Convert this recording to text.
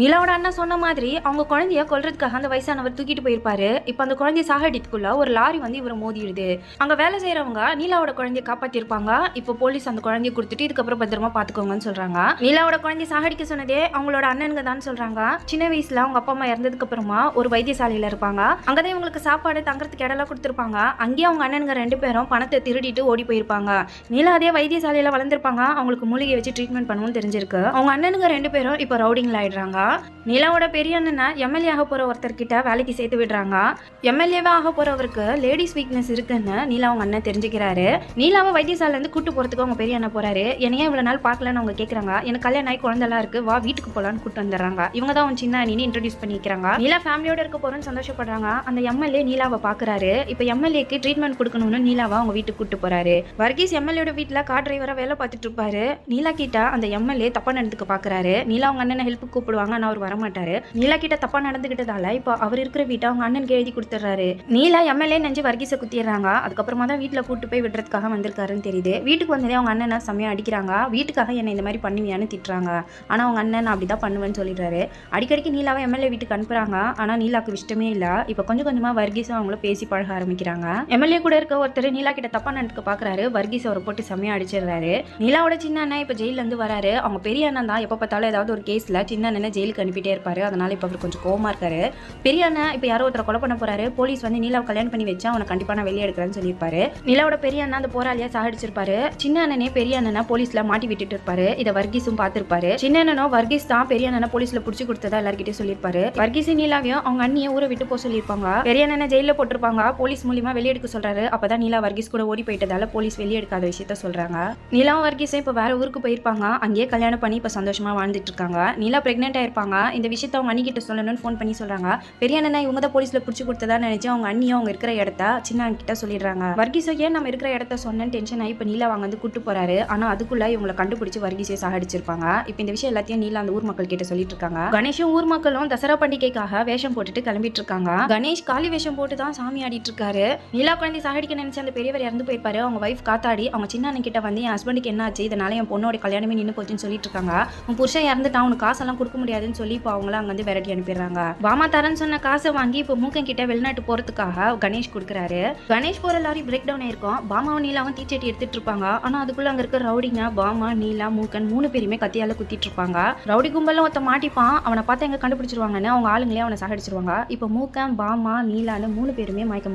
நிலாவோட அண்ணன் சொன்ன மாதிரி அவங்க குழந்தைய கொல்றதுக்காக அந்த வயசானவர் தூக்கிட்டு போயிருப்பாரு. இப்போ அந்த குழந்தைய சாகடித்துக்குள்ள ஒரு லாரி வந்து இவரை மோதிடுது. அங்க வேலை செய்யறவங்க நீலாவோட குழந்தைய காப்பாத்திருப்பாங்க. இப்போ போலீஸ் அந்த குழந்தைய கொடுத்துட்டு இதுக்கப்புறம் பத்திரமா பாத்துக்கோங்கன்னு சொல்றாங்க. நீலாவோட குழந்தைய சாகடிக்க சொன்னதே அவங்களோட அண்ணனுங்க தான் சொல்றாங்க. சின்ன வயசுல அவங்க அப்பா அம்மா இறந்ததுக்கு அப்புறமா ஒரு வைத்தியசாலையில இருப்பாங்க. அங்கதான் இவங்களுக்கு சாப்பாடு தங்கறதுக்கு இடம்லாம் கொடுத்துருப்பாங்க. அங்கேயே அவங்க அண்ணனுங்க 2 பேரும் பணத்தை திருடிட்டு ஓடி போயிருப்பாங்க. நீலா அதே வைத்தியசாலையில வளர்ந்துருப்பாங்க. அவங்களுக்கு மூலிகை வச்சு ட்ரீட்மெண்ட் பண்ணுவோம்னு தெரிஞ்சிருக்கு. அவங்க அண்ணனுங்க 2 பேரும் இப்போ ரவுடிங்ல ஆயிடுறாங்க. நிலாவோட பெரிய அண்ணனை எம்எல்ஏ ஆக போற ஒருத்தர்கிட்ட வேலைக்கு சேர்த்து விடுறாங்க. எம்எல்ஏவா ஆக போறவருக்கு லேடிஸ் வீக்னஸ் இருக்குன்னு நீலா அவங்க அண்ணன் தெரிஞ்சுக்கிறாரு. நீலாவை வைத்தியசாலை இருந்து கூட்டு போறதுக்கு அவங்க பெரிய அண்ணன் போறாரு. என்னையே இவ்வளவு நாள் பார்க்கலன்னு அவங்க கேட்கறாங்க. எனக்கு கல்யாணம் ஆகி குழந்தைலாம் இருக்கு, வா வீட்டுக்கு போலான்னு கூட்டு வந்துடுறாங்க. இவங்க தான் அவன் சின்ன அண்ணின்னு இன்ட்ரோடியூஸ் பண்ணிக்கிறாங்க. நீலா ஃபேமிலியோட இருக்க போறோம்னு சந்தோஷப்படுறாங்க. அந்த எம்எல்ஏ நீலாவை பாக்குறாரு. இப்ப எம்எல்ஏக்கு ட்ரீட்மெண்ட் கொடுக்கணும்னு நீலாவை அவங்க வீட்டுக்கு கூட்டு போறாரு. வர்கீஸ் எம்எல்ஏட வீட்டுல கார் டிரைவரா வேலை பார்த்துட்டு இருப்பாரு. நீலா கிட்ட அந்த எம்எல்ஏ தப்பா நடந்துக்க பாக்குறாரு. நீலா அவங்க அண்ணனை ஹெல்ப் கூப்பிடுவாங்க. நான் அவர் வரமாட்டாரு. நீலா கிட்ட தப்பா நடந்துகிட்டதால இப்போ அவர் இருக்கிற வீட்டை அவங்க அண்ணனுக்கு எழுதி கொடுத்துறாரு. நீலா எம்எல்ஏ நெஞ்சு வர்கீஸை குத்திடுறாங்க. அதுக்கப்புறமா தான் வீட்டுல கூட்டு போய் விடுறதுக்காக வந்திருக்காருன்னு தெரியுது. வீட்டுக்கு வந்ததே அவங்க அண்ணனை செம்மையா அடிக்கிறாங்க. வீட்டுக்காக என்ன இந்த மாதிரி பண்ணுவியான்னு திட்டுறாங்க. ஆனா அவங்க அண்ணன் அப்படிதான் பண்ணுவேன்னு சொல்லிடுறாரு. அடிக்கடிக்கு நீலாவை எம்எல்ஏ வீட்டுக்கு அனுப்புறாங்க. ஆனா நீலாக்கு இஷ்டமே இல்ல. இப்ப கொஞ்சம் கொஞ்சமா வர்கீஸும் அவங்கள பேசி பழக ஆரம்பிக்கிறாங்க. எம்எல்ஏ கூட இருக்க ஒருத்தர் நீலா கிட்ட தப்பா நடந்துக்க பாக்குறாரு. வர்கீஸ் அவரை போட்டு செம்மையா அடிச்சிடுறாரு. நீலாவோட சின்ன அண்ணன் இப்ப ஜெயில இருந்து வராரு. அவங்க பெரிய அண்ணன் தான் எப்ப பார்த்தாலும் ஏதாவது ஒரு கேஸ்ல சின்ன அண்ணனை ஜெயிலுக்கு அனுப்பிட்டே இருப்பாரு. அதனால இப்ப அவர் கொஞ்சம் கோவமா இருக்காரு. பெரிய அண்ணன் இப்ப யாரோ ஒருத்தரை கொலை பண்ண போறாரு. போலீஸ் வந்து நீலாவை கல்யாணம் பண்ணி வச்சா அவனை கண்டிப்பா நான் வெளியே எடுக்கிறேன்னு சொல்லியிருப்பாரு. நீலாவோட பெரிய அண்ணன் அந்த போராளியா சாகடிச்சிருப்பாரு. சின்ன அண்ணனே பெரிய அண்ணனை போலீஸ்ல மாட்டி விட்டுட்டு இருப்பாரு. இதை வர்கீஸும் பார்த்திருப்பாரு. சின்ன அண்ணனோ வர்கீஸ் தான் பெரிய அண்ணனை போலீஸ்ல புடிச்சு கொடுத்ததா எல்லார்கிட்டயும் சொல்லியிருப்பாரு. வர்கீஸ் நீலாவையும் அவங்க அண்ணியை ஊரை விட்டு போக சொல்லியிருப்பாங்க. பெரிய அண்ணனை ஜெயில போட்டிருப்பாங்க. போலீஸ் மூலியமா வெளியே எடுக்க சொல்றாரு. அப்பதான் நீலா வர்கீஸ் கூட ஓடி போயிட்டதால போலீஸ் வெளியே எடுக்காத விஷயத்த சொல்றாங்க. நீலாவும் வர்கீஸும் இப்ப வேற ஊருக்கு போயிருப்பாங்க. அங்கேயே கல்யாணம் பண்ணி இப்ப சந்தோஷமா வாழ்ந்துட்டு இருக்காங்க. நீலா பிரெக்னென்ட் ஆயிருப்பாங்க. இந்த விஷயத்த அவங்க அண்ணி கிட்ட சொல்லணும்னு ஃபோன் பண்ணி சொல்றாங்க. பெரிய அண்ணனை இவங்க தான் போலீஸ்ல புடிச்சு கொடுத்ததா நினைச்சு அவங்க அண்ணியும் அவங்க இருக்கிற இடத்த சின்ன அண்ணன் கிட்ட சொல்லிடுறாங்க. வர்கீஸோ ஏன் நம்ம இருக்கிற இடத்த சொன்னேன்னு டென்ஷன் ஆகி இப்ப நீலா வாங்க வந்து கூட்டு போறாரு. ஆனா அதுக்குள்ள இவங்களை கண்டுபிடிச்சு வர்கீஸை சாகடிச்சிருப்பாங்க. இப்ப இந்த விஷயம் எல்லாத்தையும் நீலா அந்த ஊர் மக்கள் கிட்ட சொல்லிட்டு இருக்காங்க. கணேஷும் ஊர் மக்களும் தசரா பண்டிகைக்காக வேஷம் போட்டுட்டு கிளம்பிட்டு இருக்காங்க. கணேஷ் காலி வேஷம் போட்டு தான் சாமி ஆடிட்டு இருக்காரு. நீலா குழந்தை சாகடிக்க நினைச்ச அந்த பெரியவர் இறந்து போயிருப்பாரு. அவங்க வைஃப் காத்தாடி அவங்க சின்ன அண்ணன் கிட்ட வந்து என் ஹஸ்பண்டுக்கு என்ன ஆச்சு, இதனால என் பொண்ணோட கல்யாணமே நின்று போச்சுன்னு சொல்லிட்டு இருக்காங்க. உன் புருஷன் இறந்துட்டான், உனக்கு காசெல்லாம் கொடுக்க முடியாதுன்னு சொல்லி இப்போ அவங்கள அங்க வந்து விரட்டி அனுப்பிடுறாங்க. பாமா தரன்னு சொன்ன காசை வாங்கி இப்போ மூக்கன் கிட்ட வெளிநாட்டு போறதுக்காக கணேஷ் கொடுக்குறாரு. கணேஷ் போற லாரி பிரேக் டவுன் ஆயிருக்கும். பாமாவும் நீலாவும் தீச்சட்டி எடுத்துட்டு இருப்பாங்க. ஆனா அதுக்குள்ள அங்க இருக்க ரவுடிங்க பாமா நீலா மூக்கன் 3 பேருமே கத்தியால குத்திட்டு இருப்பாங்க. ரவுடி கும்பல்ல ஒருத்த மாட்டிப்பான். அவனை பார்த்து எங்க கண்டுபிடிச்சிருவாங்கன்னு அவங்க ஆளுங்களே அவனை சாகடிச்சிருவாங்க. இப்போ மூக்கன் பாமா நீலான்னு 3 பேருமே மயக்கம்